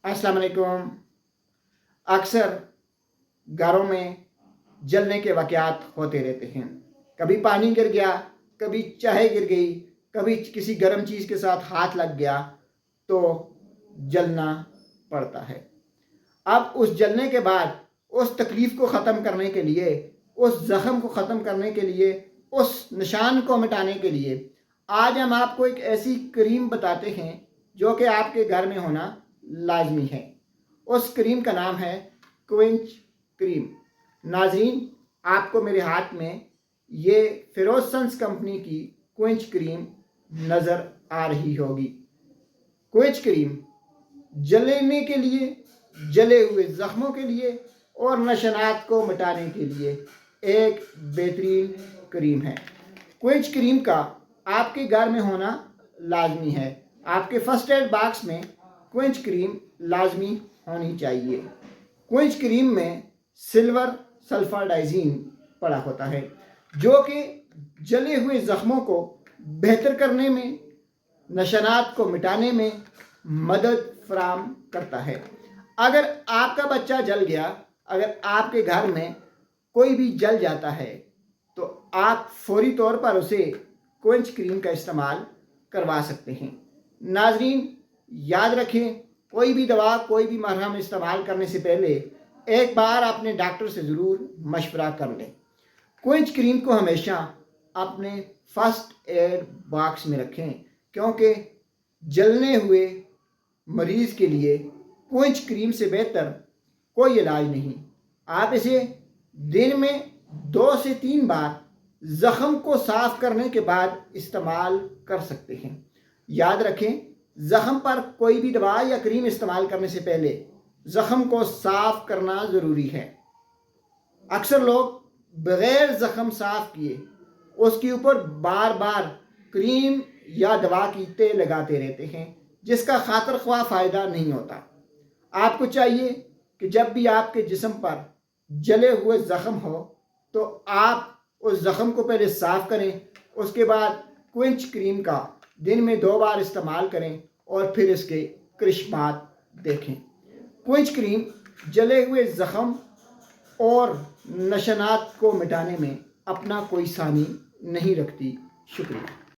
अस्सलाम वालेकुम। अक्सर घरों में जलने के वाक़यात होते रहते हैं। कभी पानी गिर गया, कभी चाय गिर गई, कभी किसी गर्म चीज़ के साथ हाथ लग गया तो जलना पड़ता है। अब उस जलने के बाद उस तकलीफ़ को ख़त्म करने के लिए, उस ज़ख़म को ख़त्म करने के लिए, उस निशान को मिटाने के लिए आज हम आपको एक ऐसी क्रीम बताते हैं जो कि आपके घर में होना लाजमी है। उस क्रीम का नाम है क्विंच क्रीम। नाज़रीन, आपको मेरे हाथ में ये फेरोज सन्स कंपनी की क्विंच क्रीम नज़र आ रही होगी। क्विंच क्रीम जलने के लिए, जले हुए ज़ख्मों के लिए और नशनात को मिटाने के लिए एक बेहतरीन क्रीम है। क्विंच क्रीम का आपके घर में होना लाजमी है। आपके फर्स्ट एड बॉक्स में क्विंच क्रीम लाजमी होनी चाहिए। क्विंच क्रीम में सिल्वर सल्फर डाइजीन पड़ा होता है जो कि जले हुए ज़ख्मों को बेहतर करने में, नशनात को मिटाने में मदद फराम करता है। अगर आपका बच्चा जल गया, अगर आपके घर में कोई भी जल जाता है तो आप फौरी तौर पर उसे क्विंच क्रीम का इस्तेमाल करवा सकते हैं। नाजरीन, याद रखें, कोई भी दवा, कोई भी मरहम इस्तेमाल करने से पहले एक बार अपने डॉक्टर से ज़रूर मशवरा कर लें। क्विंच क्रीम को हमेशा अपने फर्स्ट एड बॉक्स में रखें क्योंकि जलने हुए मरीज़ के लिए क्विंच क्रीम से बेहतर कोई इलाज नहीं। आप इसे दिन में 2 से 3 बार ज़ख़म को साफ़ करने के बाद इस्तेमाल कर सकते हैं। याद रखें, ज़ख़म पर कोई भी दवा या क्रीम इस्तेमाल करने से पहले ज़ख़म को साफ़ करना ज़रूरी है। अक्सर लोग बग़ैर ज़ख़म साफ़ किए उसके ऊपर बार बार क्रीम या दवा की तेल लगाते रहते हैं जिसका खातिर ख्वाह फ़ायदा नहीं होता। आपको चाहिए कि जब भी आपके जिस्म पर जले हुए ज़ख़म हो तो आप उस ज़ख़म को पहले साफ़ करें, उसके बाद क्विंच क्रीम का दिन में 2 बार इस्तेमाल करें और फिर इसके करिश्मात देखें। क्विंच क्रीम जले हुए ज़ख़म और नशनात को मिटाने में अपना कोई सानी नहीं रखती। शुक्रिया।